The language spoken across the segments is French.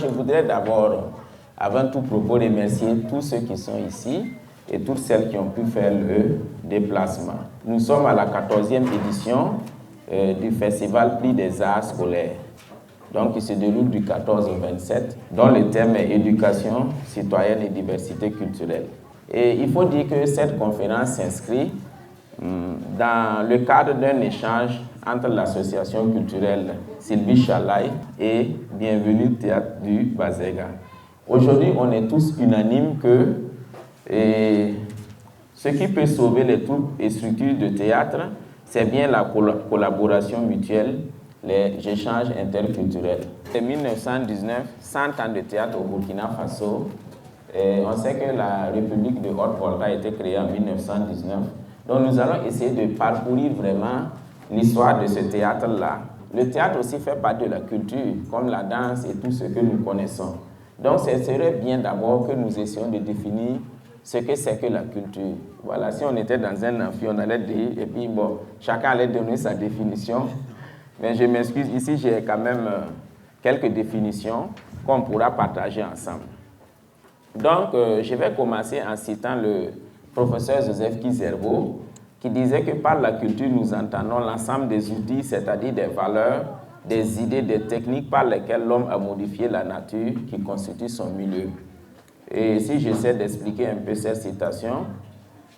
Je voudrais d'abord, avant tout propos, remercier tous ceux qui sont ici et toutes celles qui ont pu faire le déplacement. Nous sommes à la 14e édition du Festival Prix des Arts Scolaires, donc qui se déroule du 14 au 27, dont le thème est éducation citoyenne et diversité culturelle. Et il faut dire que cette conférence s'inscrit dans le cadre d'un échange entre l'association culturelle Sylvie Chalaï et Bienvenue Théâtre du Bazéga. Aujourd'hui, on est tous unanimes que ce qui peut sauver les troupes et structures de théâtre, c'est bien la collaboration mutuelle, les échanges interculturels. En 1919, 100 ans de théâtre au Burkina Faso. On sait que la République de Haute-Volta a été créée en 1919. Donc nous allons essayer de parcourir vraiment l'histoire de ce théâtre-là. Le théâtre aussi fait partie de la culture, comme la danse et tout ce que nous connaissons. Donc ce serait bien d'abord que nous essayions de définir ce que c'est que la culture. Voilà, si on était dans un amphi, on allait dire, et puis bon, chacun allait donner sa définition. Mais je m'excuse, ici j'ai quand même quelques définitions qu'on pourra partager ensemble. Donc, je vais commencer en citant le professeur Joseph Kizerbo, qui disait que par la culture, nous entendons l'ensemble des outils, c'est-à-dire des valeurs, des idées, des techniques par lesquelles l'homme a modifié la nature qui constitue son milieu. Et si j'essaie d'expliquer un peu cette citation,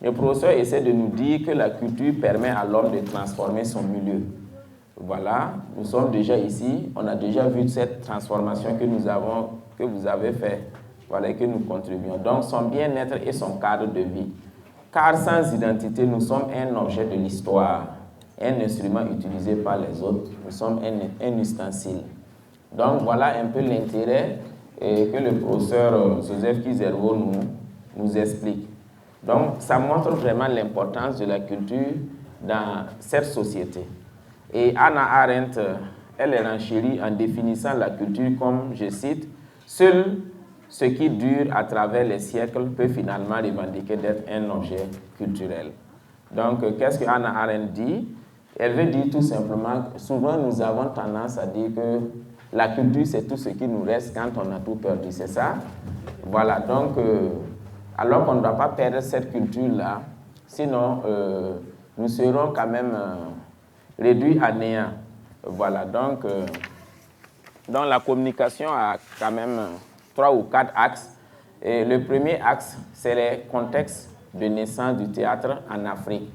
le professeur essaie de nous dire que la culture permet à l'homme de transformer son milieu. Voilà, nous sommes déjà ici, on a déjà vu cette transformation que vous avez faite. Voilà, que nous contribuons. Donc, son bien-être et son cadre de vie. Car sans identité, nous sommes un objet de l'histoire, un instrument utilisé par les autres. Nous sommes un ustensile. Donc, voilà un peu l'intérêt que le professeur Joseph Kizerbo nous explique. Donc, ça montre vraiment l'importance de la culture dans cette société. Et Hannah Arendt, elle renchérit en définissant la culture comme, je cite, « Seul ce qui dure à travers les siècles peut finalement revendiquer d'être un objet culturel. » Donc, qu'est-ce que Hannah Arendt dit? Elle veut dire tout simplement, souvent nous avons tendance à dire que la culture, c'est tout ce qui nous reste quand on a tout perdu, c'est ça? Voilà, donc, alors qu'on ne doit pas perdre cette culture-là, sinon nous serons quand même réduits à néant. Voilà, donc la communication a quand même 3 ou 4 axes. Et le premier axe, c'est le contexte de naissance du théâtre en Afrique.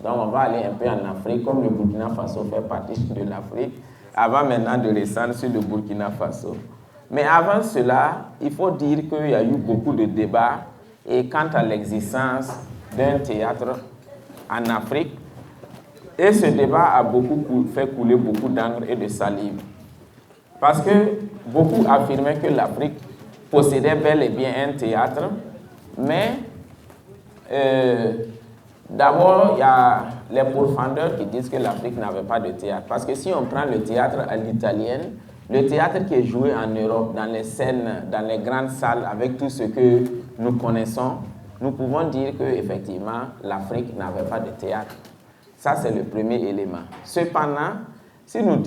Donc, on va aller un peu en Afrique, comme le Burkina Faso fait partie de l'Afrique, avant maintenant de descendre sur le Burkina Faso. Mais avant cela, il faut dire qu'il y a eu beaucoup de débats quant à l'existence d'un théâtre en Afrique. Et ce débat a fait couler beaucoup d'encre et de salive. Parce que beaucoup affirmaient que l'Afrique possédait bel et bien un théâtre, mais d'abord, il y a les pourfendeurs qui disent que l'Afrique n'avait pas de théâtre. Parce que si on prend le théâtre à l'italienne, le théâtre qui est joué en Europe, dans les scènes, dans les grandes salles, avec tout ce que nous connaissons, nous pouvons dire qu'effectivement, l'Afrique n'avait pas de théâtre. Ça, c'est le premier élément. Cependant, si nous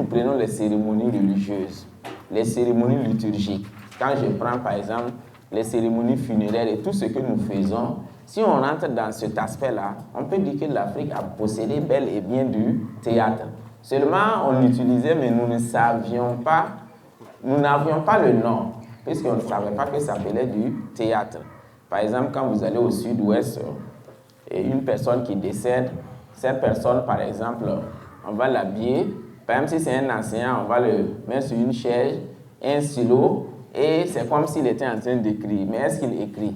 prenons les cérémonies religieuses, les cérémonies liturgiques, quand je prends par exemple les cérémonies funéraires et tout ce que nous faisons, si on rentre dans cet aspect-là, on peut dire que l'Afrique a possédé bel et bien du théâtre. Seulement, on l'utilisait, mais nous n'avions pas le nom, puisqu'on ne savait pas que ça s'appelait du théâtre. Par exemple, quand vous allez au sud-ouest, et une personne qui décède, cette personne, par exemple, on va l'habiller. Par exemple, si c'est un enseignant, on va le mettre sur une chaise, un stylo, et c'est comme s'il était en train d'écrire. Mais est-ce qu'il écrit?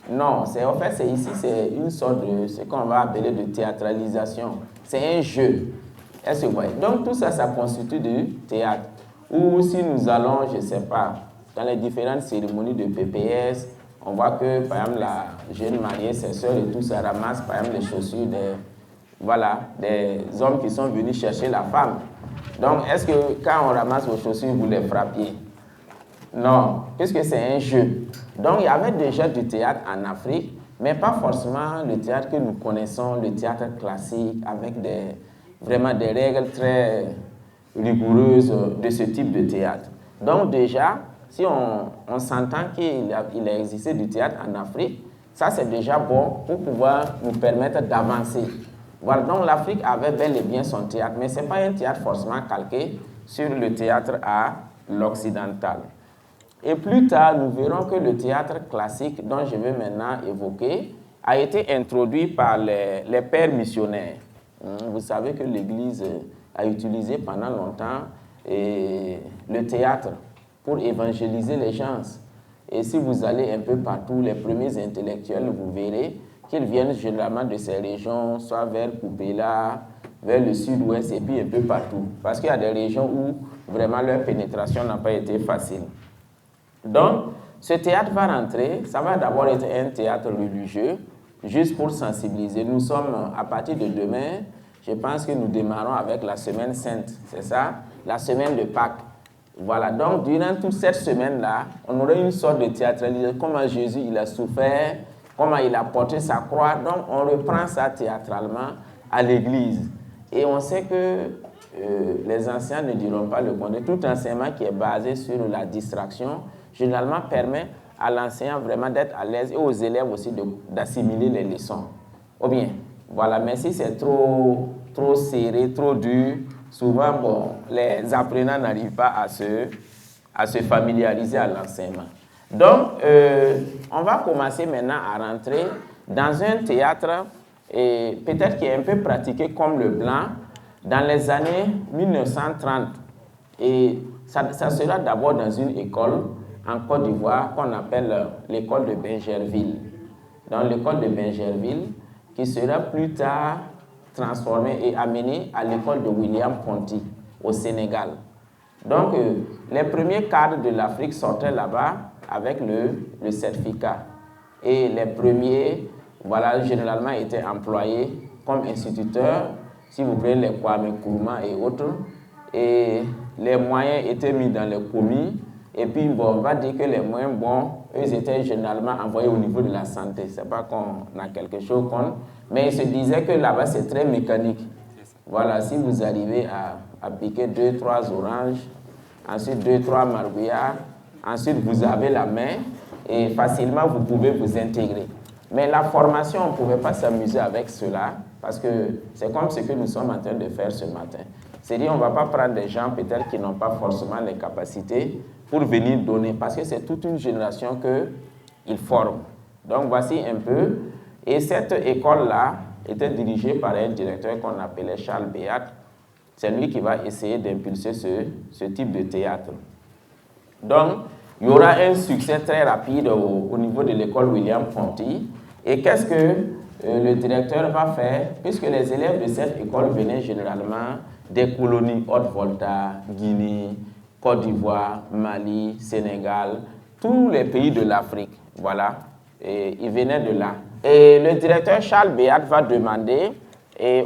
Non, c'est une sorte de ce qu'on va appeler de théâtralisation. C'est un jeu. Est-ce que vous voyez? Donc tout ça, ça constitue du théâtre. Ou si nous allons, je ne sais pas, dans les différentes cérémonies de PPS, on voit que, par exemple, la jeune mariée, ses soeurs et tout ça ramasse, par exemple, les chaussures des hommes qui sont venus chercher la femme. Donc, est-ce que quand on ramasse vos chaussures, vous les frappiez? Non, puisque c'est un jeu. Donc, il y avait déjà du théâtre en Afrique, mais pas forcément le théâtre que nous connaissons, le théâtre classique, avec vraiment des règles très rigoureuses de ce type de théâtre. Donc déjà, si on s'entend qu'il a existé du théâtre en Afrique, ça c'est déjà bon pour pouvoir nous permettre d'avancer. Voilà, donc l'Afrique avait bel et bien son théâtre, mais ce n'est pas un théâtre forcément calqué sur le théâtre à l'occidental. Et plus tard, nous verrons que le théâtre classique, dont je vais maintenant évoquer, a été introduit par les pères missionnaires. Vous savez que l'Église a utilisé pendant longtemps le théâtre pour évangéliser les gens. Et si vous allez un peu partout, les premiers intellectuels, vous verrez qu'ils viennent généralement de ces régions, soit vers Kupela, vers le sud-ouest et puis un peu partout. Parce qu'il y a des régions où vraiment leur pénétration n'a pas été facile. Donc, ce théâtre va rentrer, ça va d'abord être un théâtre religieux, juste pour sensibiliser. Nous sommes, à partir de demain, je pense que nous démarrons avec la semaine sainte, c'est ça? La semaine de Pâques. Voilà, donc durant toute cette semaine-là, on aurait une sorte de théâtralisation, comment Jésus il a souffert, comment il a porté sa croix. Donc on reprend ça théâtralement à l'église. Et on sait que les anciens ne diront pas le contraire. Tout enseignement qui est basé sur la distraction, généralement permet à l'enseignant vraiment d'être à l'aise et aux élèves aussi d'assimiler les leçons. Ou bien, voilà, mais si c'est trop serré, trop dur, souvent, bon, les apprenants n'arrivent pas à se familiariser à l'enseignement. Donc, on va commencer maintenant à rentrer dans un théâtre, et peut-être qui est un peu pratiqué comme le blanc, dans les années 1930. Et ça sera d'abord dans une école en Côte d'Ivoire qu'on appelle l'école de Bingerville. Dans l'école de Bingerville, qui sera plus tard transformée et amenée à l'école de William Ponty au Sénégal. Donc, les premiers cadres de l'Afrique sortaient là-bas avec le certificat. Et les premiers, voilà, généralement étaient employés comme instituteurs, si vous prenez les Kwame Nkrumah et autres. Et les moyens étaient mis dans les commis. Et puis, bon, on va dire que les moins bons, eux étaient généralement envoyés au niveau de la santé. Ce n'est pas qu'on a quelque chose contre, mais ils se disaient que là-bas, c'est très mécanique. Voilà, si vous arrivez à piquer 2-3 oranges, ensuite 2-3 margouillards, ensuite vous avez la main et facilement vous pouvez vous intégrer. Mais la formation, on ne pouvait pas s'amuser avec cela parce que c'est comme ce que nous sommes en train de faire ce matin. C'est-à-dire, on ne va pas prendre des gens peut-être qui n'ont pas forcément les capacités pour venir donner, parce que c'est toute une génération qu'ils forment. Donc, voici un peu. Et cette école-là était dirigée par un directeur qu'on appelait Charles Béat. C'est lui qui va essayer d'impulser ce type de théâtre. Donc, il y aura un succès très rapide au niveau de l'école William Ponty. Et qu'est-ce que le directeur va faire? Puisque les élèves de cette école venaient généralement des colonies Haute-Volta, Guinée, Côte d'Ivoire, Mali, Sénégal, tous les pays de l'Afrique, voilà, et ils venaient de là. Et le directeur Charles Béat va demander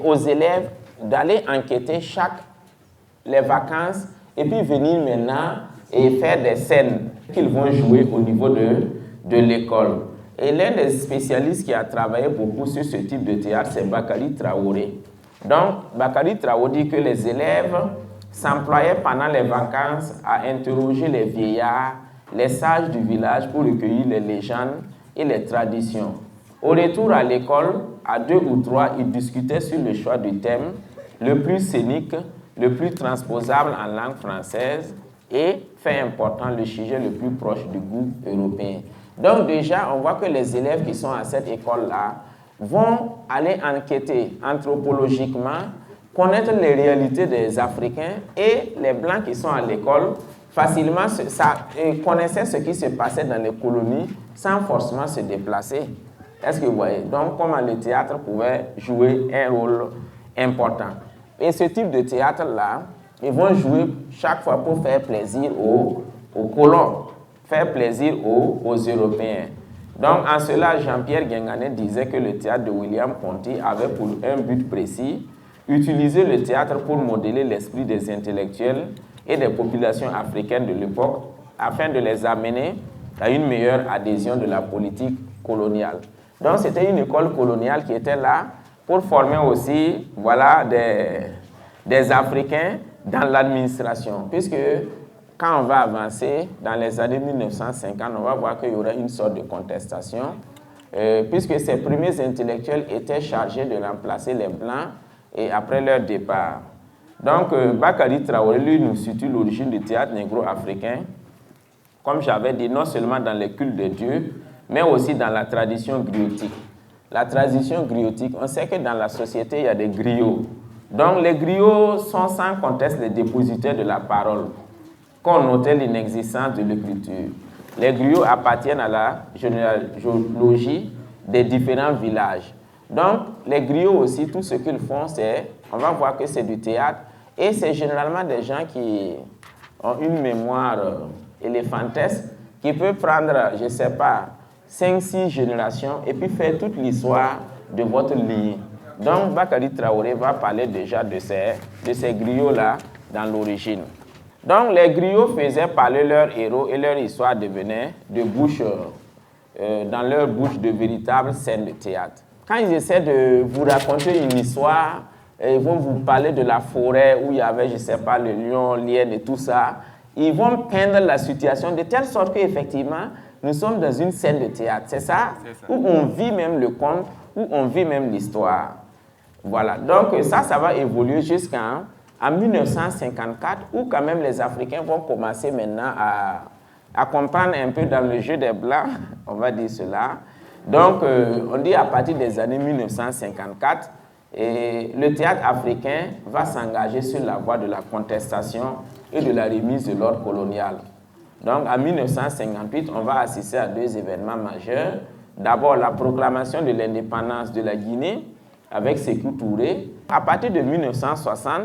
aux élèves d'aller enquêter les vacances et puis venir maintenant et faire des scènes qu'ils vont jouer au niveau de l'école. Et l'un des spécialistes qui a travaillé beaucoup sur ce type de théâtre, c'est Bakary Traoré. Donc, Bakary Traoré dit que les élèves s'employaient pendant les vacances à interroger les vieillards, les sages du village pour recueillir les légendes et les traditions. Au retour à l'école, à 2 ou 3, ils discutaient sur le choix du thème, le plus scénique, le plus transposable en langue française et, fait important, le sujet le plus proche du goût européen. Donc déjà, on voit que les élèves qui sont à cette école-là vont aller enquêter anthropologiquement, connaître les réalités des Africains, et les Blancs qui sont à l'école facilement connaissaient ce qui se passait dans les colonies sans forcément se déplacer. Est-ce que vous voyez? Donc, comment le théâtre pouvait jouer un rôle important. Et ce type de théâtre-là, ils vont jouer chaque fois pour faire plaisir aux colons, faire plaisir aux Européens. Donc, en cela, Jean-Pierre Guinganet disait que le théâtre de William Ponty avait pour un but précis, utiliser le théâtre pour modeler l'esprit des intellectuels et des populations africaines de l'époque, afin de les amener à une meilleure adhésion de la politique coloniale. Donc, c'était une école coloniale qui était là pour former aussi, voilà, des Africains dans l'administration, puisque quand on va avancer, dans les années 1950, on va voir qu'il y aura une sorte de contestation, puisque ces premiers intellectuels étaient chargés de remplacer les Blancs et après leur départ. Donc, Bakary Traoré, lui, nous situe l'origine du théâtre négro-africain, comme j'avais dit, non seulement dans les cultes de Dieu, mais aussi dans la tradition griotique. La tradition griotique, on sait que dans la société, il y a des griots. Donc, les griots sont sans conteste les dépositaires de la parole, qu'on notait l'inexistence de l'écriture. Les griots appartiennent à la généalogie des différents villages. Donc, les griots aussi, tout ce qu'ils font, c'est, on va voir que c'est du théâtre, et c'est généralement des gens qui ont une mémoire éléphantesque, qui peut prendre, je ne sais pas, 5-6 générations, et puis faire toute l'histoire de votre lignée. Donc, Bakary Traoré va parler déjà de ces griots-là dans l'origine. Donc, les griots faisaient parler leurs héros et leur histoire devenait dans leur bouche de véritables scènes de théâtre. Quand ils essaient de vous raconter une histoire, ils vont vous parler de la forêt où il y avait, je ne sais pas, le lion, l'hyène et tout ça. Ils vont peindre la situation de telle sorte qu'effectivement, nous sommes dans une scène de théâtre. C'est ça? Où on vit même le conte, où on vit même l'histoire. Voilà. Donc ça va évoluer jusqu'en 1954, où quand même les Africains vont commencer maintenant à comprendre un peu dans le jeu des Blancs, on va dire cela. Donc, on dit à partir des années 1954, et le théâtre africain va s'engager sur la voie de la contestation et de la remise de l'ordre colonial. Donc, en 1958, on va assister à 2 événements majeurs. D'abord, la proclamation de l'indépendance de la Guinée avec Sékou Touré. À partir de 1960,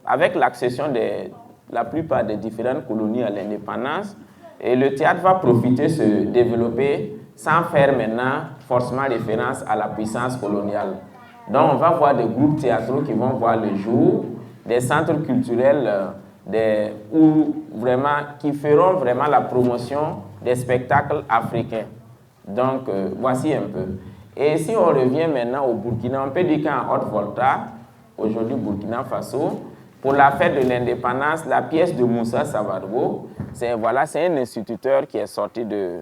avec l'accession de la plupart des différentes colonies à l'indépendance, et le théâtre va profiter, se développer sans faire maintenant forcément référence à la puissance coloniale. Donc on va voir des groupes théâtraux qui vont voir le jour, des centres culturels qui feront vraiment la promotion des spectacles africains. Donc voici un peu. Et si on revient maintenant au Burkina, on peut dire qu'en Haute-Volta, aujourd'hui Burkina Faso, pour la fête de l'indépendance, la pièce de Moussa Savargo, c'est un instituteur qui est sorti de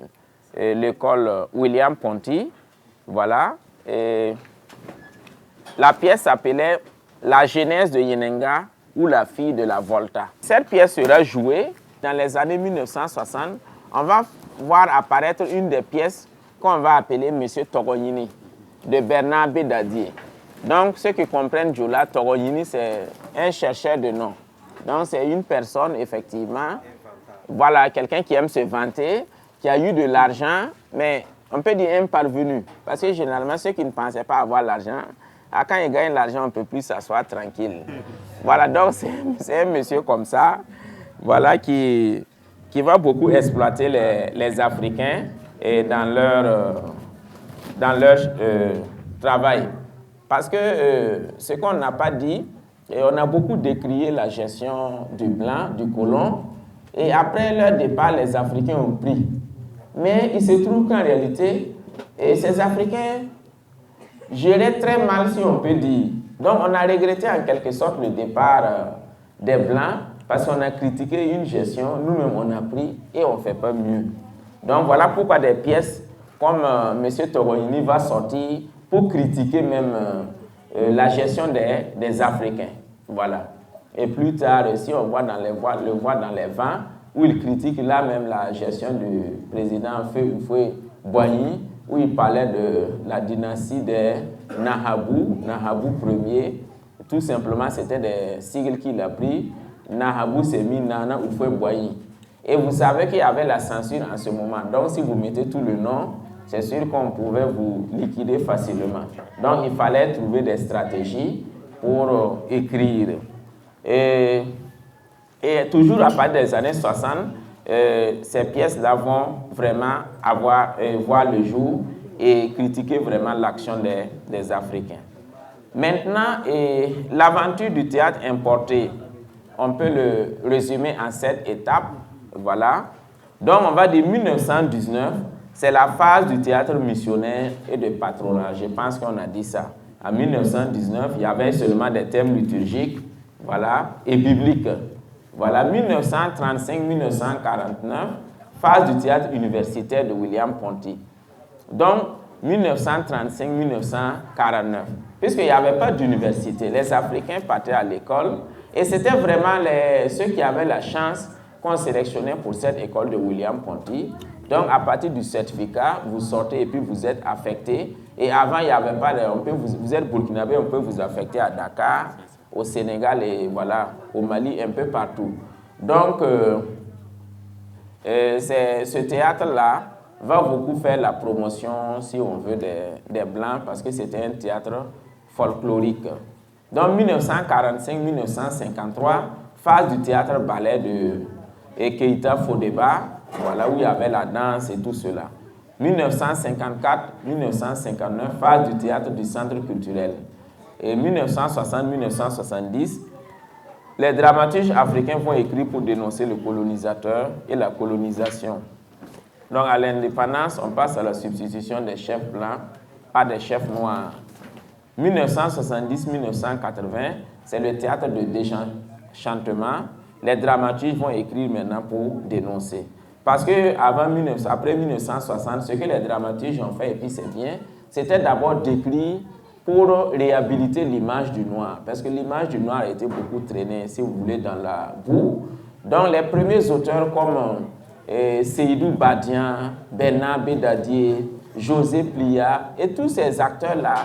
l'école William Ponty. Voilà. Et la pièce s'appelait La genèse de Yenenga ou la fille de la Volta. Cette pièce sera jouée dans les années 1960. On va voir apparaître une des pièces qu'on va appeler Monsieur Togognini, de Bernard Bédadier. Donc, ceux qui comprennent Djoula, Togognini, c'est un chercheur de nom. Donc, c'est une personne, effectivement, voilà, quelqu'un qui aime se vanter, qui a eu de l'argent, mais on peut dire un parvenu. Parce que généralement, ceux qui ne pensaient pas avoir l'argent, quand ils gagnent l'argent, on ne peut plus s'asseoir tranquille. Voilà, donc c'est un monsieur comme ça, voilà, qui va beaucoup exploiter les Africains et dans leur travail. Parce que ce qu'on n'a pas dit, et on a beaucoup décrié la gestion du blanc, du colon, et après leur départ, les Africains ont pris. Mais il se trouve qu'en réalité, ces Africains géraient très mal, si on peut dire. Donc on a regretté en quelque sorte le départ des Blancs, parce qu'on a critiqué une gestion, nous-mêmes on a pris et on ne fait pas mieux. Donc voilà pourquoi des pièces comme M. Togognini va sortir pour critiquer même la gestion des Africains. Voilà. Et plus tard, si on voit le voit dans les vents, où il critique là même la gestion du président Houphouët-Boigny, où il parlait de la dynastie des Nahabou Ier. Tout simplement, c'était des sigles qu'il a pris. Nahabou s'est mis Nana Houphouët-Boigny. Et vous savez qu'il y avait la censure en ce moment. Donc, si vous mettez tout le nom, c'est sûr qu'on pouvait vous liquider facilement. Donc, il fallait trouver des stratégies pour écrire. Et toujours à partir des années 60, ces pièces-là vont vraiment voir le jour et critiquer vraiment l'action des Africains. Maintenant, l'aventure du théâtre importé, on peut le résumer en 7 étapes. Voilà. Donc, on va dire 1919, c'est la phase du théâtre missionnaire et de patronat. Je pense qu'on a dit ça. En 1919, il y avait seulement des thèmes liturgiques, voilà, et bibliques. Voilà, 1935-1949, phase du théâtre universitaire de William Ponty. Donc, 1935-1949. Puisqu'il n'y avait pas d'université, les Africains partaient à l'école et c'était vraiment ceux qui avaient la chance qu'on sélectionnait pour cette école de William Ponty. Donc, à partir du certificat, vous sortez et puis vous êtes affecté. Et avant, il n'y avait pas vous êtes burkinabé, on peut vous affecter à Dakar, au Sénégal et voilà, au Mali, un peu partout. Donc, ce théâtre-là va beaucoup faire la promotion, si on veut, des Blancs, parce que c'était un théâtre folklorique. Donc, 1945-1953, phase du théâtre ballet de Keita Fodeba, voilà, où il y avait la danse et tout cela. 1954-1959, phase du théâtre du centre culturel. Et 1960-1970, les dramaturges africains vont écrire pour dénoncer le colonisateur et la colonisation. Donc, à l'indépendance, on passe à la substitution des chefs blancs par des chefs noirs. 1970-1980, c'est le théâtre de déchantement. Les dramaturges vont écrire maintenant pour dénoncer. Parce que après 1960, ce que les dramaturges ont fait, et puis c'est bien, c'était d'abord d'écrire pour réhabiliter l'image du noir. Parce que l'image du noir a été beaucoup traînée, si vous voulez, dans la boue. Donc, les premiers auteurs comme Seydou Badian, Bernard Bédadier, José Plia, et tous ces acteurs-là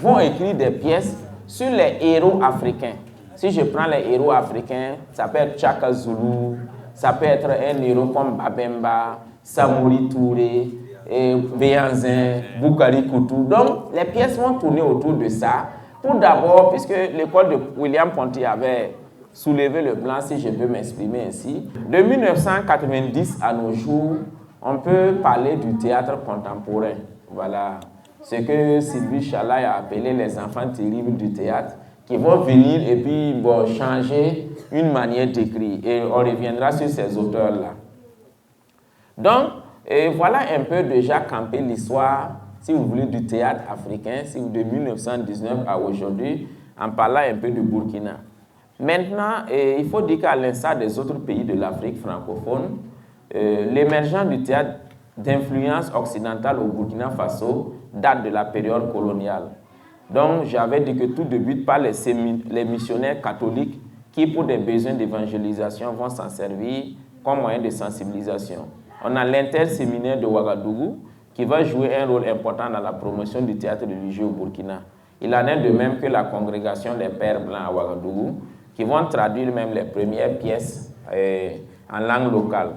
vont écrire des pièces sur les héros africains. Si je prends les héros africains, ça peut être Tchaka Zulu, ça peut être un héros comme Babemba, Samori Touré, Béanzin, Boukari Koutou. Donc, les pièces vont tourner autour de ça. Pour d'abord, puisque l'école de William Ponty avait soulevé le blanc, si je peux m'exprimer ainsi. De 1990 à nos jours, on peut parler du théâtre contemporain. Voilà. Ce que Sylvie Chalaï a appelé les enfants terribles du théâtre, qui vont venir et puis changer une manière d'écrire. Et on reviendra sur ces auteurs-là. Donc, voilà un peu déjà campé l'histoire, si vous voulez, du théâtre africain, de 1919 à aujourd'hui, en parlant un peu du Burkina. Maintenant, il faut dire qu'à l'instar des autres pays de l'Afrique francophone, l'émergence du théâtre d'influence occidentale au Burkina Faso date de la période coloniale. Donc, j'avais dit que tout débute par les missionnaires catholiques qui, pour des besoins d'évangélisation, vont s'en servir comme moyen de sensibilisation. On a l'interséminaire de Ouagadougou qui va jouer un rôle important dans la promotion du théâtre religieux au Burkina. Il en est de même que la congrégation des Pères Blancs à Ouagadougou qui vont traduire même les premières pièces en langue locale.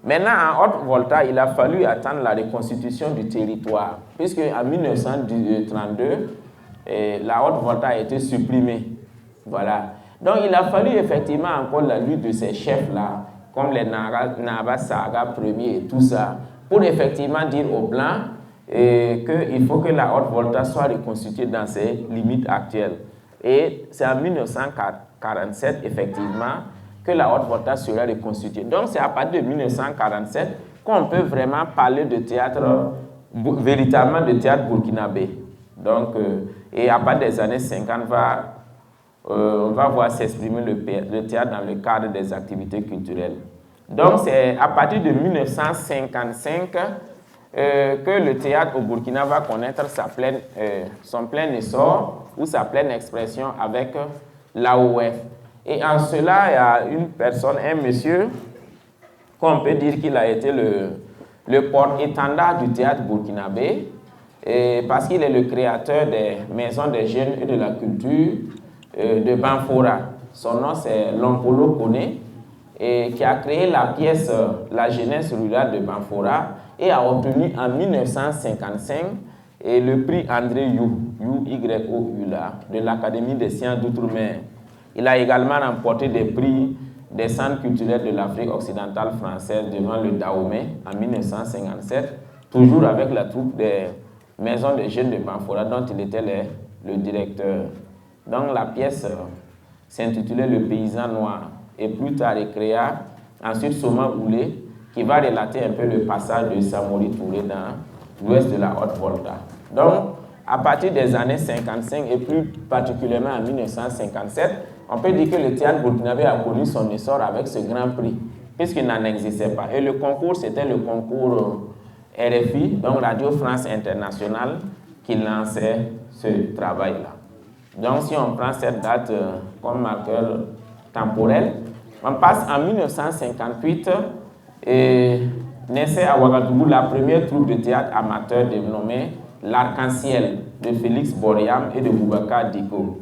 Maintenant, en Haute-Volta, il a fallu attendre la reconstitution du territoire, puisque en 1932, la Haute-Volta a été supprimée. Voilà. Donc, il a fallu effectivement encore la lutte de ces chefs-là, comme les Naba Saga Ier et tout ça, pour effectivement dire aux Blancs qu'il faut que la Haute-Volta soit reconstituée dans ses limites actuelles. Et c'est en 1947, effectivement, que la Haute-Volta sera reconstituée. Donc, c'est à partir de 1947 qu'on peut vraiment parler de théâtre, véritablement de théâtre burkinabé. Donc, et à partir des années 50, on va voir s'exprimer le théâtre dans le cadre des activités culturelles. Donc, c'est à partir de 1955 que le théâtre au Burkina va connaître son plein essor ou sa pleine expression avec l'AOF. Et en cela, il y a une personne, un monsieur, qu'on peut dire qu'il a été le porte-étendard du théâtre burkinabé, parce qu'il est le créateur des maisons des jeunes et de la culture de Banfora. Son nom, c'est Lompolo Koné, qui a créé la pièce La jeunesse rurale de Banfora et a obtenu en 1955 le prix André Y-O-U-L-A de l'Académie des sciences d'outre-mer. Il a également remporté des prix des centres culturels de l'Afrique occidentale française devant le Dahomey en 1957, toujours avec la troupe des maisons des jeunes de Banfora dont il était le directeur. Donc la pièce s'intitulait Le paysan noir et plus tard il créa ensuite Soma Oulé qui va relater un peu le passage de Samori Touré dans l'ouest de la Haute-Volta. Donc à partir des années 55 et plus particulièrement en 1957, on peut dire que le théâtre burkinabé a connu son essor avec ce grand prix, puisqu'il n'en existait pas. Et le concours, c'était le concours RFI, donc Radio France Internationale, qui lançait ce travail-là. Donc, si on prend cette date comme marqueur temporel, on passe en 1958 et naissait à Ouagadougou la première troupe de théâtre amateur dénommée L'Arc-en-Ciel de Félix Boriam et de Boubacar Diko.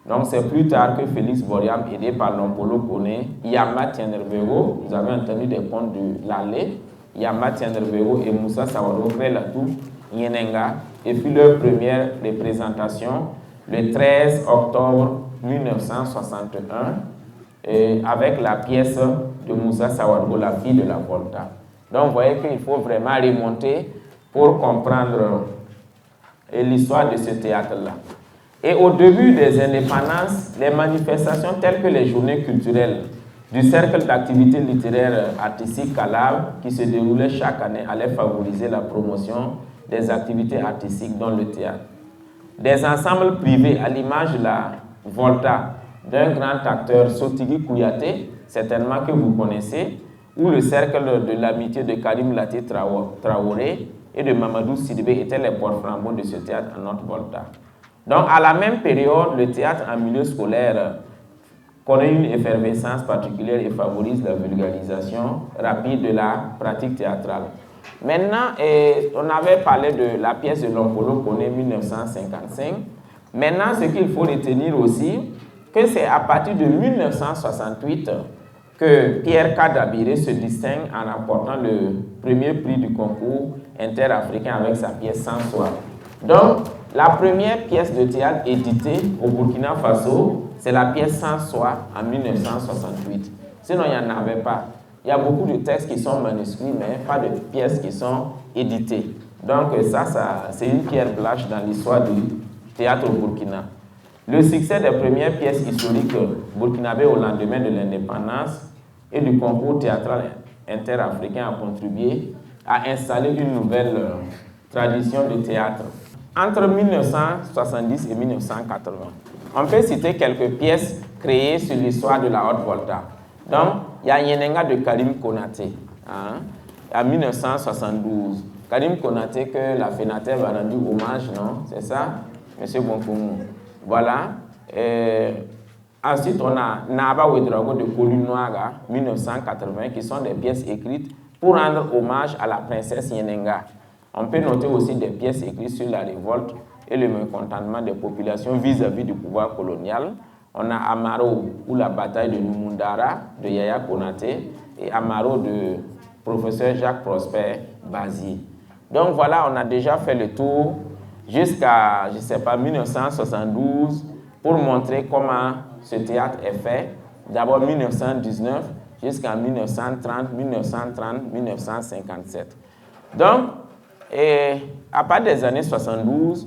Donc c'est plus tard que Félix Boriam, aidé par Lompolo Koné, Yamba Tienderbego, vous avez entendu des contes de l'Allée, Yamba Tienderbego et Moussa Sawaro créent la troupe Yenenga et fit leur première représentation le 13 octobre 1961 avec la pièce de Moussa Sawaro, La fille de la Volta. Donc vous voyez qu'il faut vraiment remonter pour comprendre l'histoire de ce théâtre-là. Et au début des indépendances, les manifestations telles que les journées culturelles du cercle d'activités littéraires artistiques Calabre, qui se déroulait chaque année, allaient favoriser la promotion des activités artistiques dans le théâtre. Des ensembles privés, à l'image de la Volta d'un grand acteur, Sotigui Kouyaté, certainement que vous connaissez, ou le cercle de l'amitié de Karim Lati Traoré et de Mamadou Sidibé étaient les porte-flambeaux de ce théâtre à notre Volta. Donc, à la même période, le théâtre en milieu scolaire connaît une effervescence particulière et favorise la vulgarisation rapide de la pratique théâtrale. Maintenant, on avait parlé de la pièce de Lompolo Koné 1955. Maintenant, ce qu'il faut retenir aussi, que c'est à partir de 1968 que Pierre Kadabiré se distingue en remportant le premier prix du concours interafricain avec sa pièce Sans Soi. Donc, la première pièce de théâtre éditée au Burkina Faso, c'est la pièce Sans Soi en 1968. Sinon, il n'y en avait pas. Il y a beaucoup de textes qui sont manuscrits, mais pas de pièces qui sont éditées. Donc, ça c'est une pierre blanche dans l'histoire du théâtre au Burkina. Le succès des premières pièces historiques burkinabées au lendemain de l'indépendance et du concours théâtral interafricain a contribué à installer une nouvelle tradition de théâtre. Entre 1970 et 1980, on peut citer quelques pièces créées sur l'histoire de la Haute-Volta. Donc, il y a Yenenga de Karim Konaté, en 1972. Karim Konaté, que la FENATEB a rendu hommage, non? C'est ça, M. Bonkoumou. Voilà. Ensuite, on a Naba Ouedraogo de Kolunoaga, 1980, qui sont des pièces écrites pour rendre hommage à la princesse Yenenga. On peut noter aussi des pièces écrites sur la révolte et le mécontentement des populations vis-à-vis du pouvoir colonial. On a Amaro, ou la bataille de Numundara, de Yaya Konaté, et Amaro de professeur Jacques Prosper Bazi. Donc voilà, on a déjà fait le tour jusqu'à, je ne sais pas, 1972, pour montrer comment ce théâtre est fait. D'abord 1919 jusqu'en 1930, 1930, 1957. Donc, à partir des années 72,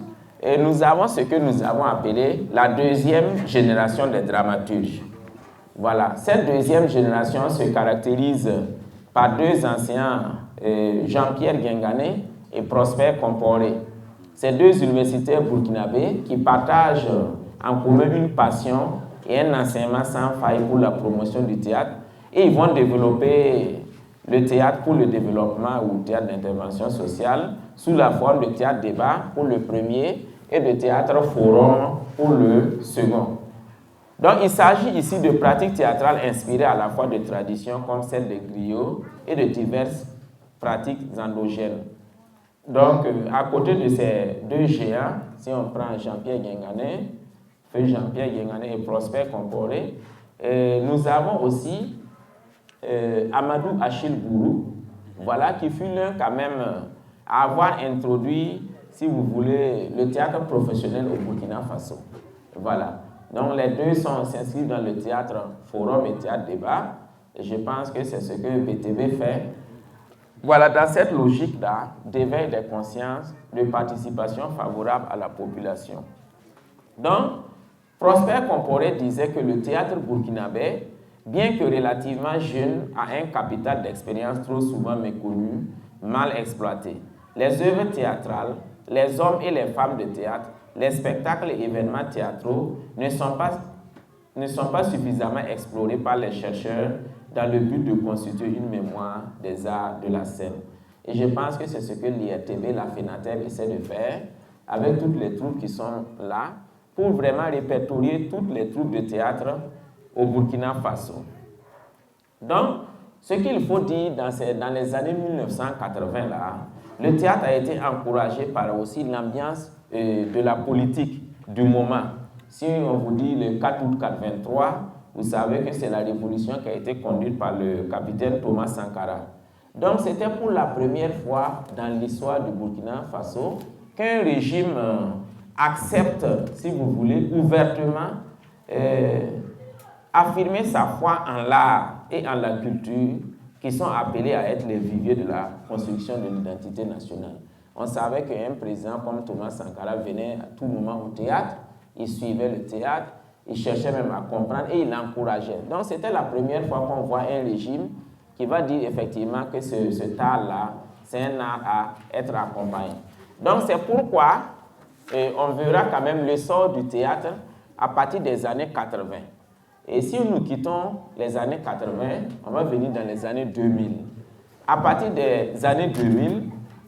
nous avons ce que nous avons appelé la deuxième génération des dramaturges. Voilà, cette deuxième génération se caractérise par deux anciens, Jean-Pierre Guingané et Prosper Comporé. Ces deux universitaires burkinabés qui partagent en commun une passion et un enseignement sans faille pour la promotion du théâtre, et ils vont développer le théâtre pour le développement ou le théâtre d'intervention sociale sous la forme de théâtre débat pour le premier et de théâtre forum pour le second. Donc il s'agit ici de pratiques théâtrales inspirées à la fois de traditions comme celle des griots et de diverses pratiques endogènes. Donc à côté de ces deux géants, si on prend Jean-Pierre Guingané, feu Jean-Pierre Guingané et Prosper Comporé, nous avons aussi Amadou Achille Gourou, voilà, qui fut l'un quand même à avoir introduit, si vous voulez, le théâtre professionnel au Burkina Faso. Voilà. Donc les deux s'inscrivent dans le théâtre forum et théâtre débat. Et je pense que c'est ce que BTB fait. Voilà, dans cette logique d'éveil des consciences, de participation favorable à la population. Donc, Prosper Comporé disait que le théâtre burkinabé, bien que relativement jeune, a un capital d'expérience trop souvent méconnu, mal exploité. Les œuvres théâtrales, les hommes et les femmes de théâtre, les spectacles et événements théâtraux ne sont pas suffisamment explorés par les chercheurs dans le but de constituer une mémoire des arts de la scène. Et je pense que c'est ce que l'IRTB, la FENATEB essaie de faire avec toutes les troupes qui sont là pour vraiment répertorier toutes les troupes de théâtre au Burkina Faso. Donc, ce qu'il faut dire dans les années 1980, là, le théâtre a été encouragé par aussi l'ambiance de la politique du moment. Si on vous dit le 4 août 1983, vous savez que c'est la révolution qui a été conduite par le capitaine Thomas Sankara. Donc c'était pour la première fois dans l'histoire du Burkina Faso qu'un régime accepte, si vous voulez, ouvertement affirmer sa foi en l'art et en la culture qui sont appelés à être les viviers de la construction de l'identité nationale. On savait qu'un président comme Thomas Sankara venait à tout moment au théâtre, il suivait le théâtre, il cherchait même à comprendre et il encourageait. Donc c'était la première fois qu'on voit un régime qui va dire effectivement que ce art-là, c'est un art à être accompagné. Donc c'est pourquoi on verra quand même l'essor du théâtre à partir des années 80. Et si nous quittons les années 80, on va venir dans les années 2000. À partir des années 2000,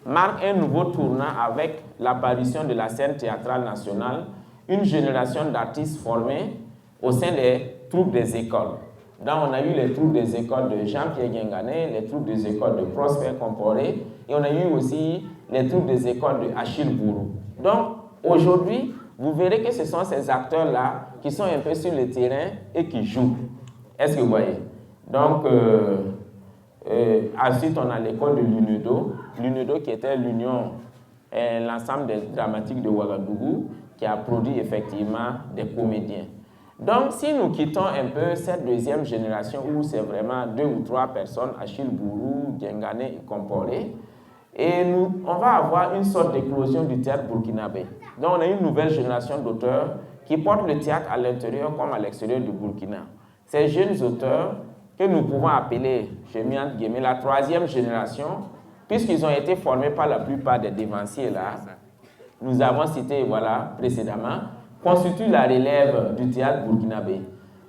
marque un nouveau tournant avec l'apparition de la scène théâtrale nationale, une génération d'artistes formés au sein des troupes des écoles. Donc on a eu les troupes des écoles de Jean-Pierre Guingané, les troupes des écoles de Prosper Comporé, et on a eu aussi les troupes des écoles de Achille Bourou. Donc aujourd'hui, vous verrez que ce sont ces acteurs-là qui sont un peu sur le terrain et qui jouent. Est-ce que vous voyez? Donc, ensuite, on a l'école de l'UNEDO. L'UNEDO qui était l'union, l'ensemble des dramatiques de Ouagadougou, qui a produit effectivement des comédiens. Donc, si nous quittons un peu cette deuxième génération où c'est vraiment 2 ou 3 personnes, Achille Bourou, Guingané et Comporé, et on va avoir une sorte d'éclosion du théâtre burkinabé. Donc, on a une nouvelle génération d'auteurs qui portent le théâtre à l'intérieur comme à l'extérieur du Burkina. Ces jeunes auteurs que nous pouvons appeler, j'ai mis entre guillemets, la 3e génération, puisqu'ils ont été formés par la plupart des dévanciers là, nous avons cité voilà, précédemment, constituent la relève du théâtre burkinabé.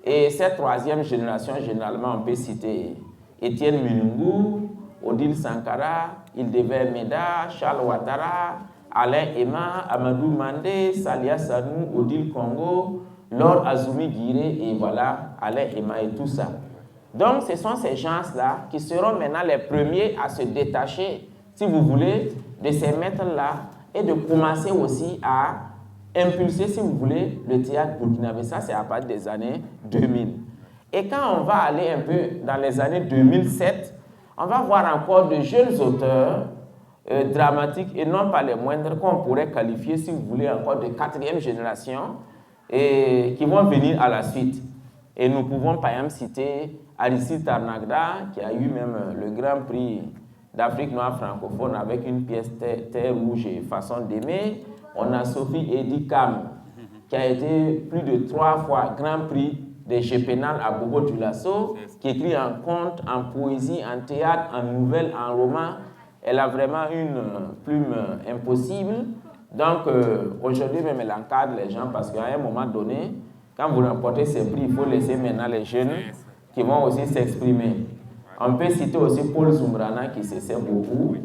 Et cette 3e génération, généralement, on peut citer Étienne Mulungu, Odile Sankara, Ildebert Meda, Charles Ouattara, Alain Emma, Amadou Mandé, Salia Sanou, Odile Congo, Laure Azumi Guiré et voilà, Alain Emma et tout ça. Donc, ce sont ces gens-là qui seront maintenant les premiers à se détacher, si vous voulez, de ces maîtres-là et de commencer aussi à impulser, si vous voulez, le théâtre burkinabé. Ça, c'est à partir des années 2000. Et quand on va aller un peu dans les années 2007, on va voir encore de jeunes auteurs dramatiques et non pas les moindres qu'on pourrait qualifier, si vous voulez, encore de 4e génération et qui vont venir à la suite. Et nous pouvons par exemple citer Aristide Tarnagda qui a eu même le Grand Prix d'Afrique noire francophone avec une pièce Terre rouge et façon d'aimer. On a Sophie Edi Kam qui a été plus de 3 fois Grand Prix de Gépenal à Bobo Dioulasso, qui écrit en conte, en poésie, en théâtre, en nouvelle, en roman. Elle a vraiment une plume impossible. Donc aujourd'hui même elle encadre les gens parce qu'à un moment donné, quand vous remportez ces prix, il faut laisser maintenant les jeunes qui vont aussi s'exprimer. On peut citer aussi Paul Zumbrana qui s'essaie beaucoup.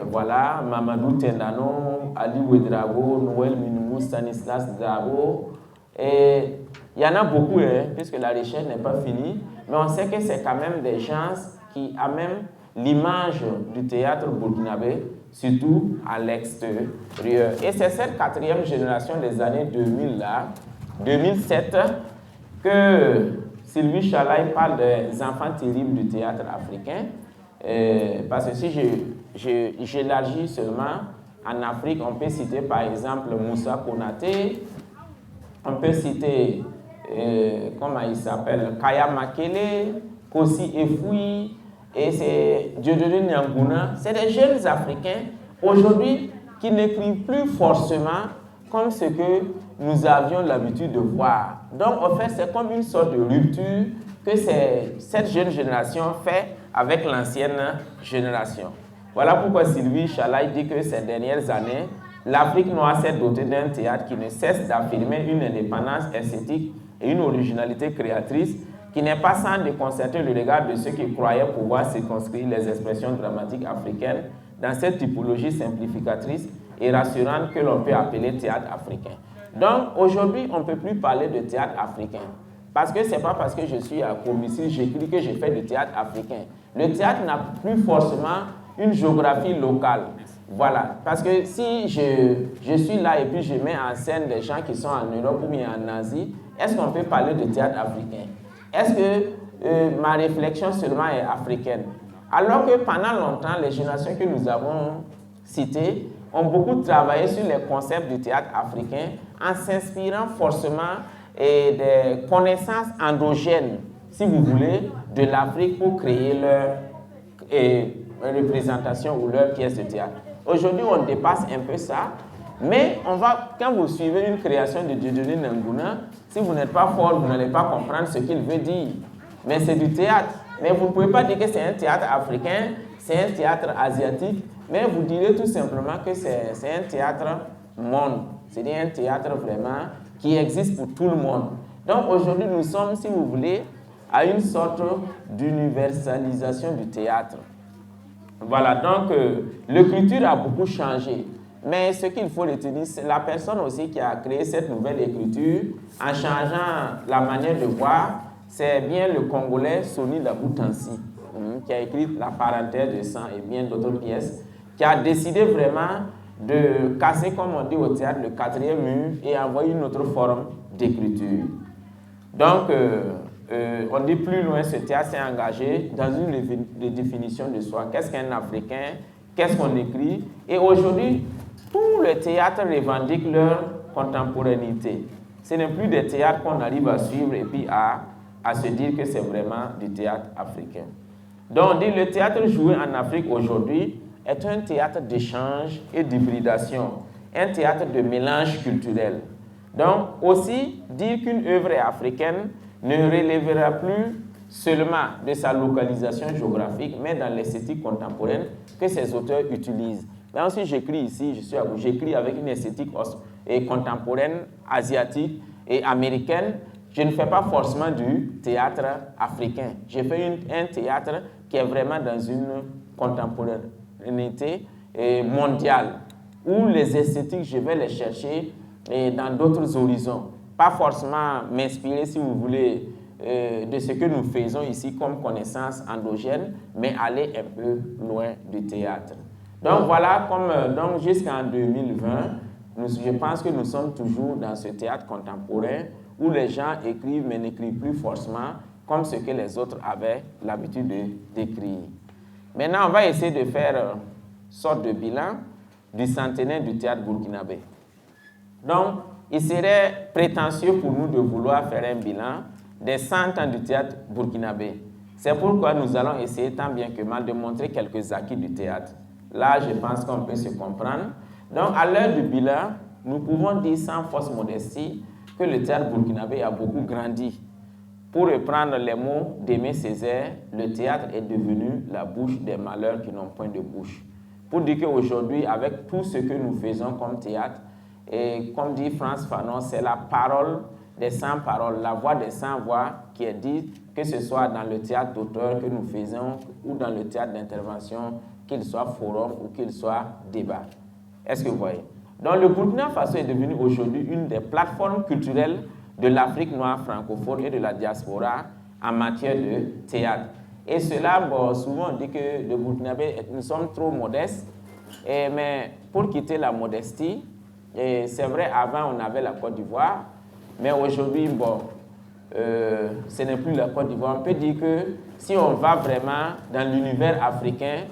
Voilà, Mamadou Tendano, Ali Ouedrago, Noël Minungu, Stanislas Drabo. Et il y en a beaucoup, hein, puisque la recherche n'est pas finie. Mais on sait que c'est quand même des gens qui amènent l'image du théâtre burkinabé, surtout à l'extérieur. Et c'est cette 4e génération des années 2000 là, 2007, que Sylvie Chalaï parle des enfants terribles du théâtre africain. Parce que si j'élargis seulement, en Afrique, on peut citer par exemple Moussa Konaté, on peut citer, comment il s'appelle, Kaya Makele, Kossi Efoui, et c'est Dieudonné Nyanguna. C'est des jeunes Africains, aujourd'hui, qui n'écrivent plus forcément comme ce que nous avions l'habitude de voir. Donc, en fait, c'est comme une sorte de rupture que cette jeune génération fait avec l'ancienne génération. Voilà pourquoi Sylvie Chalaï dit que ces dernières années, l'Afrique noire s'est dotée d'un théâtre qui ne cesse d'affirmer une indépendance esthétique et une originalité créatrice qui n'est pas sans déconcerter le regard de ceux qui croyaient pouvoir circonscrire les expressions dramatiques africaines dans cette typologie simplificatrice et rassurante que l'on peut appeler théâtre africain. Donc aujourd'hui, on ne peut plus parler de théâtre africain. Parce que ce n'est pas parce que je suis à Comici, j'écris que je fais du théâtre africain. Le théâtre n'a plus forcément une géographie locale. Voilà. Parce que si je suis là et puis je mets en scène des gens qui sont en Europe ou bien en Asie, est-ce qu'on peut parler de théâtre africain? Est-ce que ma réflexion seulement est africaine? Alors que pendant longtemps, les générations que nous avons citées ont beaucoup travaillé sur les concepts du théâtre africain en s'inspirant forcément des connaissances endogènes, si vous voulez, de l'Afrique pour créer leur représentation ou leur pièce de théâtre. Aujourd'hui, on dépasse un peu ça, mais quand vous suivez une création de Dieudonné N'Gouna, si vous n'êtes pas fort, vous n'allez pas comprendre ce qu'il veut dire. Mais c'est du théâtre. Mais vous ne pouvez pas dire que c'est un théâtre africain, c'est un théâtre asiatique, mais vous direz tout simplement que c'est un théâtre monde. C'est un théâtre vraiment qui existe pour tout le monde. Donc aujourd'hui, nous sommes, si vous voulez, à une sorte d'universalisation du théâtre. Voilà, donc l'écriture a beaucoup changé. Mais ce qu'il faut retenir, c'est la personne aussi qui a créé cette nouvelle écriture, en changeant la manière de voir, c'est bien le Congolais Soni Laboutansi, qui a écrit La parenthèse de sang et bien d'autres pièces, qui a décidé vraiment de casser, comme on dit au théâtre, le quatrième mur et envoyer une autre forme d'écriture. Donc, on dit plus loin, ce théâtre s'est engagé dans une définition de soi. Qu'est-ce qu'un Africain? Qu'est-ce qu'on écrit? Et aujourd'hui, tous les théâtres revendiquent leur contemporanéité. Ce n'est plus des théâtres qu'on arrive à suivre et puis à se dire que c'est vraiment du théâtre africain. Donc, on dit le théâtre joué en Afrique aujourd'hui est un théâtre d'échange et d'hybridation, un théâtre de mélange culturel. Donc, aussi, dire qu'une œuvre est africaine ne relèvera plus seulement de sa localisation géographique, mais dans l'esthétique contemporaine que ces auteurs utilisent. Là aussi, j'écris ici, j'écris avec une esthétique contemporaine, asiatique et américaine. Je ne fais pas forcément du théâtre africain. J'ai fait un théâtre qui est vraiment dans une contemporanéité mondiale, où les esthétiques, je vais les chercher dans d'autres horizons. Pas forcément m'inspirer, si vous voulez, de ce que nous faisons ici comme connaissance endogène, mais aller un peu loin du théâtre. Donc voilà, donc jusqu'en 2020, je pense que nous sommes toujours dans ce théâtre contemporain où les gens écrivent mais n'écrivent plus forcément comme ce que les autres avaient l'habitude d'écrire. Maintenant, on va essayer de faire une sorte de bilan du centenaire du théâtre burkinabé. Donc, il serait prétentieux pour nous de vouloir faire un bilan des 100 ans du théâtre burkinabé. C'est pourquoi nous allons essayer tant bien que mal de montrer quelques acquis du théâtre. Là, je pense qu'on peut se comprendre. Donc, à l'heure du bilan, nous pouvons dire sans fausse modestie que le théâtre burkinabé a beaucoup grandi. Pour reprendre les mots d'Aimé Césaire, le théâtre est devenu la bouche des malheurs qui n'ont point de bouche. Pour dire qu'aujourd'hui, avec tout ce que nous faisons comme théâtre, et comme dit Frantz Fanon, c'est la parole des sans paroles, la voix des sans voix qui est dite, que ce soit dans le théâtre d'auteur que nous faisons ou dans le théâtre d'intervention, qu'il soit forum ou qu'il soit débat. Est-ce que vous voyez? Donc le Burkina Faso est devenu aujourd'hui une des plateformes culturelles de l'Afrique noire francophone et de la diaspora en matière de théâtre. Et cela, bon, souvent on dit que le Burkinabé, nous sommes trop modestes, mais pour quitter la modestie, c'est vrai, avant on avait la Côte d'Ivoire, mais aujourd'hui, bon, ce n'est plus la Côte d'Ivoire. On peut dire que si on va vraiment dans l'univers africain,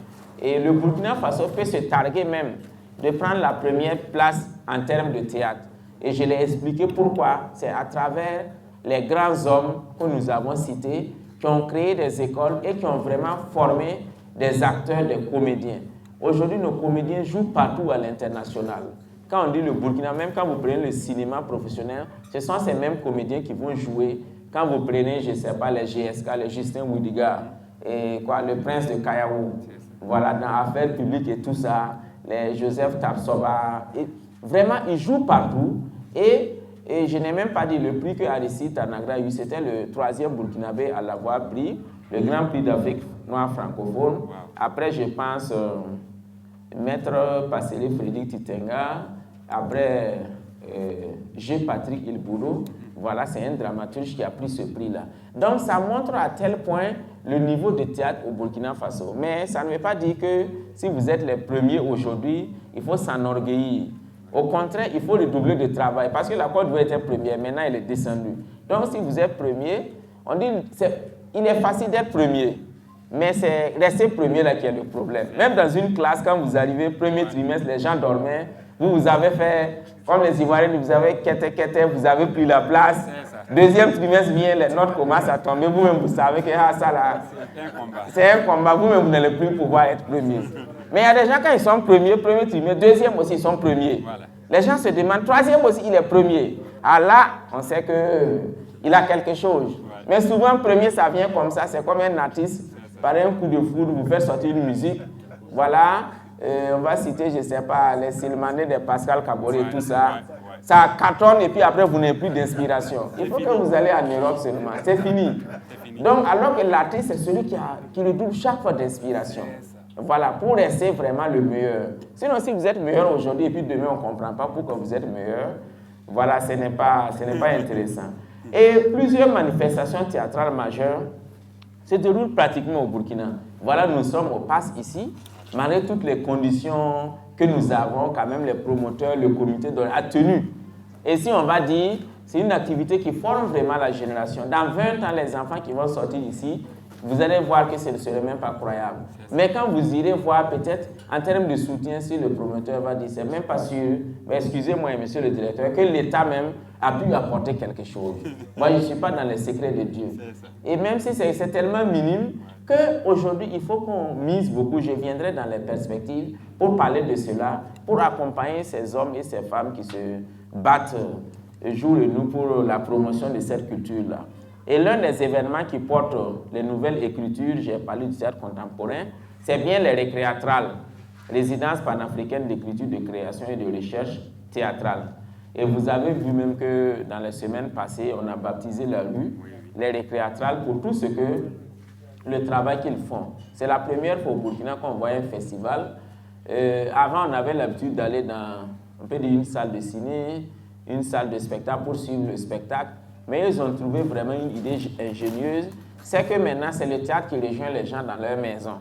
et le Burkina Faso peut se targuer même de prendre la première place en termes de théâtre. Et je l'ai expliqué pourquoi. C'est à travers les grands hommes que nous avons cités qui ont créé des écoles et qui ont vraiment formé des acteurs, des comédiens. Aujourd'hui, nos comédiens jouent partout à l'international. Quand on dit le Burkina, même quand vous prenez le cinéma professionnel, ce sont ces mêmes comédiens qui vont jouer. Quand vous prenez, je ne sais pas, les GSK, les Justin Widiga, et quoi, le Prince de Kayaou, voilà, dans Affaires publiques et tout ça, les Joseph Tapsoba. Et vraiment, ils jouent partout. Et je n'ai même pas dit le prix que Aristide Tanagra a eu, c'était le 3e Burkinabé à l'avoir pris, le Grand Prix d'Afrique noire francophone. Après, je pense, Maître Passeli Frédéric Titenga, après G. Patrick Ilbourou. Voilà, c'est un dramaturge qui a pris ce prix-là. Donc, ça montre à tel point le niveau de théâtre au Burkina Faso. Mais ça ne veut pas dire que si vous êtes les premiers aujourd'hui, il faut s'enorgueillir. Au contraire, il faut redoubler de travail parce que la Côte d'Ivoire était première, maintenant elle est descendue. Donc, si vous êtes premier, on dit il est facile d'être premier, mais c'est rester premier là qui est le problème. Même dans une classe, quand vous arrivez, premier trimestre, les gens dormaient, vous avez fait, comme les Ivoiriens, vous avez quêté, vous avez pris la place. Deuxième trimestre vient, les notes commencent à tomber, vous-même vous savez que ça là, c'est un combat, vous-même vous n'allez plus pouvoir être premier. Mais il y a des gens, quand ils sont premiers, premier trimestre, deuxième aussi, ils sont premiers. Voilà. Les gens se demandent, troisième aussi, il est premier. Alors là, on sait qu'il a quelque chose. Voilà. Mais souvent, premier, ça vient comme ça, c'est comme un artiste, par un coup de foudre, vous faites sortir une musique. Voilà, on va citer, je ne sais pas, les Silmané de Pascal Kabore, tout ça. Ça cartonne et puis après, vous n'avez plus d'inspiration. Il faut que vous allez en Europe seulement. C'est fini. Donc, alors que l'artiste, c'est celui qui redouble chaque fois d'inspiration. Voilà, pour rester vraiment le meilleur. Sinon, si vous êtes meilleur aujourd'hui et puis demain, on ne comprend pas pourquoi vous êtes meilleur, voilà, ce n'est pas intéressant. Et plusieurs manifestations théâtrales majeures se déroulent pratiquement au Burkina. Voilà, nous sommes au PAS ici, malgré toutes les conditions que nous avons, quand même les promoteurs, le comité a tenu. Et si on va dire, c'est une activité qui forme vraiment la génération. Dans 20 ans, les enfants qui vont sortir ici, vous allez voir que ce ne serait même pas croyable. Mais quand vous irez voir, peut-être, en termes de soutien, si le promoteur va dire, c'est même pas sûr, mais excusez-moi, monsieur le directeur, que l'État même a pu apporter quelque chose. Moi, je ne suis pas dans les secrets de Dieu. Et même si c'est tellement minime, qu'aujourd'hui, il faut qu'on mise beaucoup. Je viendrai dans les perspectives pour parler de cela, pour accompagner ces hommes et ces femmes qui se battent jour et nuit pour la promotion de cette culture-là. Et l'un des événements qui porte les nouvelles écritures, j'ai parlé du théâtre contemporain, c'est bien les récréatrales, résidences panafricaines d'écriture, de création et de recherche théâtrale. Et vous avez vu même que dans les semaines passées, on a baptisé la rue, les récréatrales, pour tout ce que le travail qu'ils font. C'est la première fois au Burkina qu'on voit un festival. Avant, on avait l'habitude d'aller dans, on peut dire, une salle de ciné, une salle de spectacle pour suivre le spectacle. Mais ils ont trouvé vraiment une idée ingénieuse. C'est que maintenant, c'est le théâtre qui rejoint les gens dans leur maison.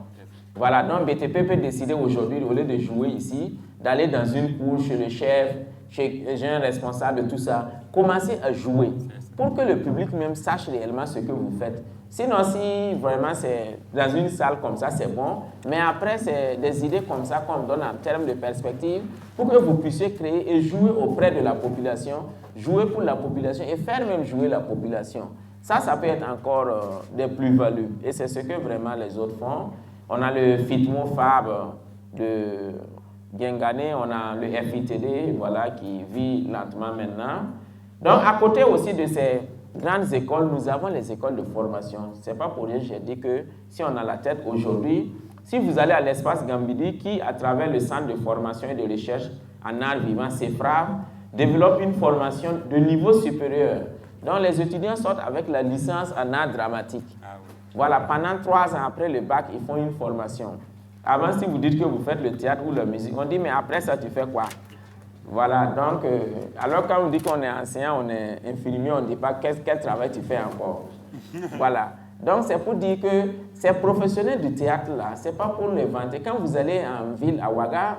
Voilà, donc BTP peut décider aujourd'hui, au lieu de jouer ici, d'aller dans une cour chez le chef, chez un responsable, tout ça. Commencer à jouer pour que le public même sache réellement ce que vous faites. Sinon, si vraiment c'est dans une salle comme ça, c'est bon. Mais après, c'est des idées comme ça qu'on donne en termes de perspective pour que vous puissiez créer et jouer auprès de la population, jouer pour la population et faire même jouer la population. Ça peut être encore des plus-values. Et c'est ce que vraiment les autres font. On a le FITMO Fab de Guingané, on a le FITD, voilà, qui vit lentement maintenant. Donc, à côté aussi de ces grandes écoles, nous avons les écoles de formation. Ce n'est pas pour rien que j'ai dit que si on a la tête aujourd'hui, si vous allez à l'espace Gambidi, qui, à travers le centre de formation et de recherche en art vivant, CEFRA, développe une formation de niveau supérieur. Donc, les étudiants sortent avec la licence en art dramatique. Voilà, pendant 3 ans après le bac, ils font une formation. Avant, si vous dites que vous faites le théâtre ou la musique, on dit, mais après ça, tu fais quoi? Voilà, donc, alors quand on dit qu'on est enseignant, on est infirmier, on ne dit pas quel travail tu fais encore. Voilà. Donc, c'est pour dire que ces professionnels du théâtre-là, ce n'est pas pour les vanter. Quand vous allez en ville, à Ouaga,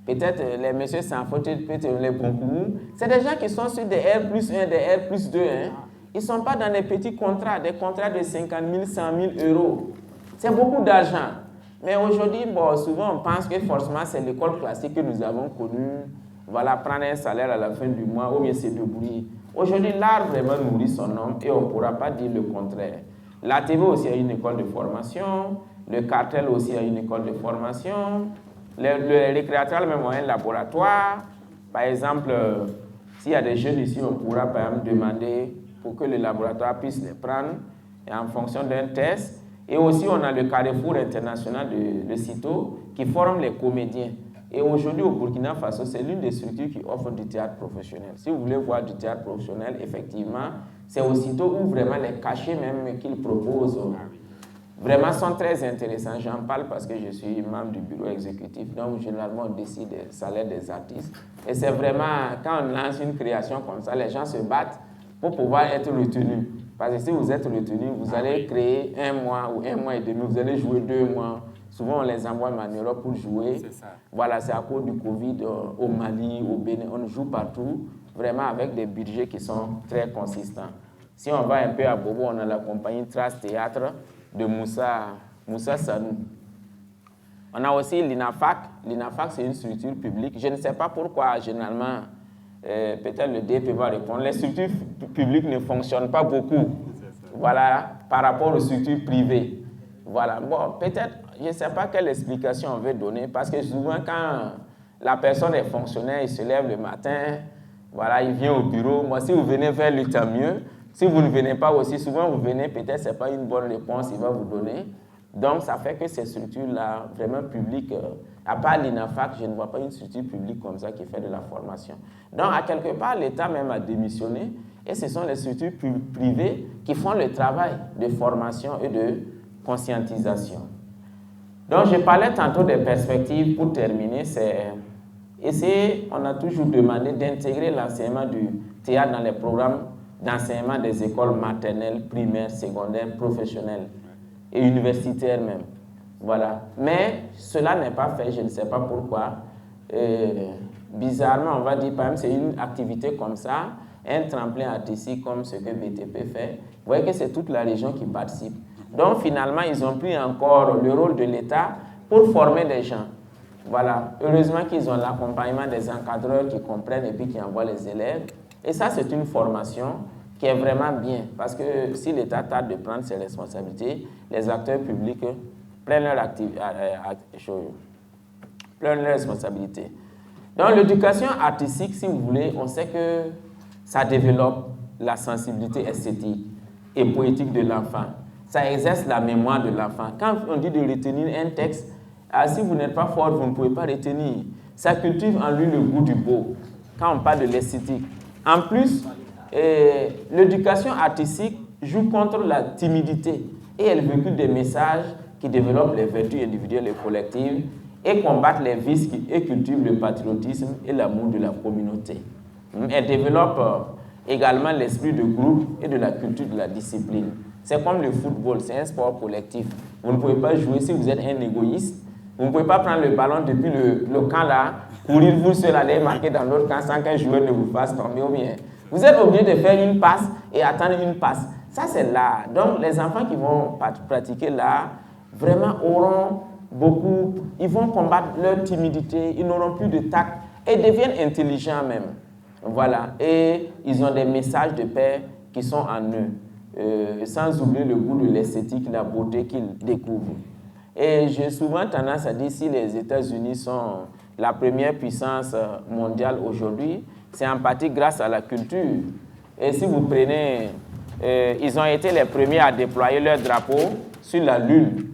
peut-être les messieurs sans faute, peut-être les concours, c'est des gens qui sont sur des R+1, des R+2. Hein. Ils ne sont pas dans des petits contrats, des contrats de 50 000, 100 000 euros. C'est beaucoup d'argent. Mais aujourd'hui, bon, souvent, on pense que forcément, c'est l'école classique que nous avons connue. Voilà, prendre un salaire à la fin du mois, ou bien se débrouiller. Aujourd'hui, l'art vraiment nourrit son homme et on ne pourra pas dire le contraire. La TV aussi a une école de formation, le cartel aussi a une école de formation, le récréateur même a un laboratoire. Par exemple, s'il y a des jeunes ici, on pourra par exemple demander pour que le laboratoire puisse les prendre et en fonction d'un test. Et aussi, on a le Carrefour international de CITO qui forme les comédiens. Et aujourd'hui, au Burkina Faso, c'est l'une des structures qui offre du théâtre professionnel. Si vous voulez voir du théâtre professionnel, effectivement, c'est aussitôt où vraiment les cachets même qu'ils proposent vraiment sont très intéressants. J'en parle parce que je suis membre du bureau exécutif, donc généralement on décide des salaires des artistes. Et c'est vraiment, quand on lance une création comme ça, les gens se battent pour pouvoir être retenus. Parce que si vous êtes retenu, vous allez créer 1 mois ou 1 mois et demi, vous allez jouer 2 mois. Souvent, on les envoie en Europe pour jouer. Voilà, c'est à cause du Covid au Mali, au Bénin. On joue partout, vraiment avec des budgets qui sont très consistants. Si on va un peu à Bobo, on a la compagnie Trace Théâtre de Moussa Sanou. On a aussi l'INAFAC. L'INAFAC, c'est une structure publique. Je ne sais pas pourquoi, généralement, peut-être le DP va répondre. Les structures publiques ne fonctionnent pas beaucoup, voilà, par rapport aux structures privées. Voilà, bon, peut-être, je ne sais pas quelle explication on veut donner, parce que souvent, quand la personne est fonctionnaire, il se lève le matin, voilà, il vient au bureau. Moi, si vous venez vers lui, tant mieux. Si vous ne venez pas aussi, souvent vous venez, peut-être ce n'est pas une bonne réponse qu'il va vous donner. Donc, ça fait que ces structures-là, vraiment publiques, à part l'INAFAC, je ne vois pas une structure publique comme ça qui fait de la formation. Donc, à quelque part, l'État même a démissionné et ce sont les structures privées qui font le travail de formation et de conscientisation. Donc, je parlais tantôt des perspectives. Pour terminer, c'est essayer, on a toujours demandé d'intégrer l'enseignement du théâtre dans les programmes d'enseignement des écoles maternelles, primaires, secondaires, professionnelles et universitaires même. Voilà. Mais cela n'est pas fait, je ne sais pas pourquoi. Bizarrement, on va dire, par exemple, c'est une activité comme ça, un tremplin artistique comme ce que BTP fait. Vous voyez que c'est toute la région qui participe. Donc finalement, ils ont pris encore le rôle de l'État pour former des gens. Voilà. Heureusement qu'ils ont l'accompagnement des encadreurs qui comprennent et puis qui envoient les élèves. Et ça, c'est une formation qui est vraiment bien. Parce que si l'État tarde de prendre ses responsabilités, les acteurs publics prennent leurs responsabilités. Donc l'éducation artistique, si vous voulez, on sait que ça développe la sensibilité esthétique et poétique de l'enfant. Ça exerce la mémoire de l'enfant. Quand on dit de retenir un texte, si vous n'êtes pas fort, vous ne pouvez pas retenir. Ça cultive en lui le goût du beau, quand on parle de l'esthétique. En plus, l'éducation artistique joue contre la timidité et elle véhicule des messages qui développent les vertus individuelles et collectives et combattent les vices et cultivent le patriotisme et l'amour de la communauté. Elle développe également l'esprit de groupe et de la culture de la discipline. C'est comme le football, c'est un sport collectif. Vous ne pouvez pas jouer si vous êtes un égoïste. Vous ne pouvez pas prendre le ballon depuis le camp là, courir vous seul, aller marquer dans l'autre camp sans qu'un joueur ne vous fasse tomber ou bien. Vous êtes obligé de faire une passe et attendre une passe. Ça, c'est l'art. Donc, les enfants qui vont pratiquer l'art, vraiment auront beaucoup, ils vont combattre leur timidité, ils n'auront plus de tact et deviennent intelligents même. Voilà. Et ils ont des messages de paix qui sont en eux, sans oublier le goût de l'esthétique, la beauté qu'ils découvrent. Et j'ai souvent tendance à dire si les États-Unis sont la première puissance mondiale aujourd'hui, c'est en partie grâce à la culture. Et si vous prenez, ils ont été les premiers à déployer leur drapeau sur la Lune.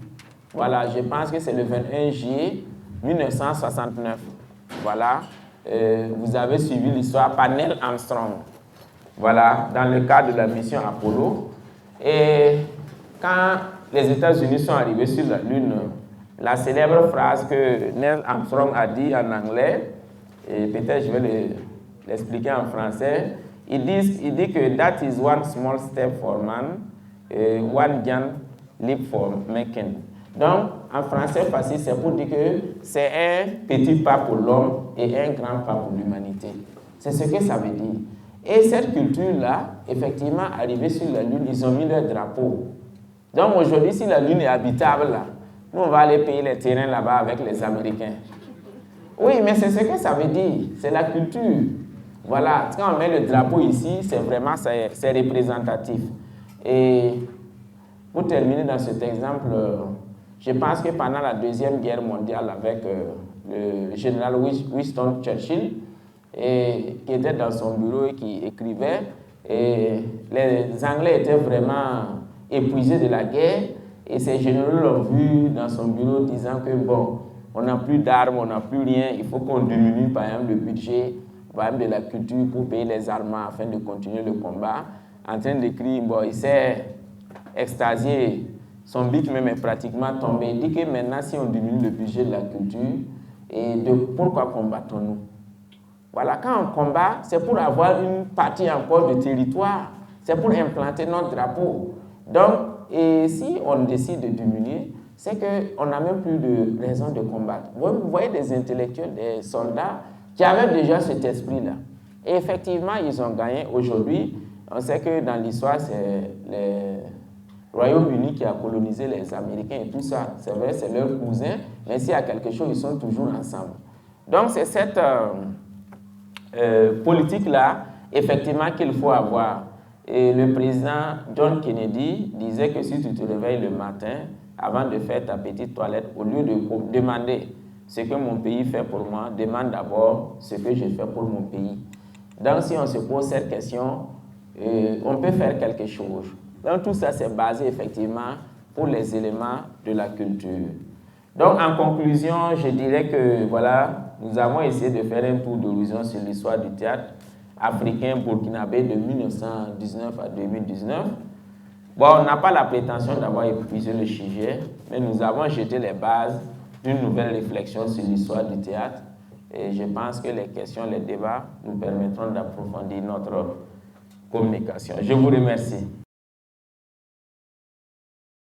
Voilà, je pense que c'est le 21 juillet 1969. Voilà, vous avez suivi l'histoire par Neil Armstrong. Voilà, dans le cadre de la mission Apollo. Et quand les États-Unis sont arrivés sur la Lune, la célèbre phrase que Neil Armstrong a dit en anglais, et peut-être je vais l'expliquer en français, il dit que that is one small step for man, one giant leap for mankind. Donc, en français facile, c'est pour dire que c'est un petit pas pour l'homme et un grand pas pour l'humanité. C'est ce que ça veut dire. Et cette culture-là, effectivement, arrivée sur la Lune, ils ont mis leur drapeau. Donc aujourd'hui, si la Lune est habitable, là, nous, on va aller payer les terrains là-bas avec les Américains. Oui, mais c'est ce que ça veut dire. C'est la culture. Voilà, quand on met le drapeau ici, c'est vraiment c'est représentatif. Et pour terminer dans cet exemple, je pense que pendant la Deuxième Guerre mondiale avec le général Winston Churchill, qui était dans son bureau et qui écrivait, et les Anglais étaient vraiment épuisés de la guerre, et ces généraux l'ont vu dans son bureau disant que bon, on n'a plus d'armes, on n'a plus rien, il faut qu'on diminue par exemple le budget par exemple, de la culture pour payer les armements afin de continuer le combat. En train d'écrire, bon, il s'est extasié, son bic même est pratiquement tombé. Il dit que maintenant, si on diminue le budget de la culture, et pourquoi combattons-nous? Voilà, quand on combat, c'est pour avoir une partie encore de territoire, c'est pour implanter notre drapeau. Donc, et si on décide de diminuer, c'est qu'on n'a même plus de raison de combattre. Vous voyez des intellectuels, des soldats qui avaient déjà cet esprit-là. Et effectivement, ils ont gagné. Aujourd'hui, on sait que dans l'histoire, c'est le Royaume-Uni qui a colonisé les Américains et tout ça. C'est vrai, c'est leurs cousins, mais s'il y a quelque chose, ils sont toujours ensemble. Donc, c'est cette politique-là, effectivement, qu'il faut avoir. Et le président John Kennedy disait que si tu te réveilles le matin, avant de faire ta petite toilette, au lieu de demander ce que mon pays fait pour moi, demande d'abord ce que je fais pour mon pays. Donc, si on se pose cette question, on peut faire quelque chose. Donc, tout ça, c'est basé effectivement pour les éléments de la culture. Donc, en conclusion, je dirais que, voilà, nous avons essayé de faire un tour d'horizon sur l'histoire du théâtre africain burkinabé de 1919 à 2019. Bon, on n'a pas la prétention d'avoir épuisé le sujet, mais nous avons jeté les bases d'une nouvelle réflexion sur l'histoire du théâtre. Et je pense que les questions, les débats nous permettront d'approfondir notre communication. Je vous remercie.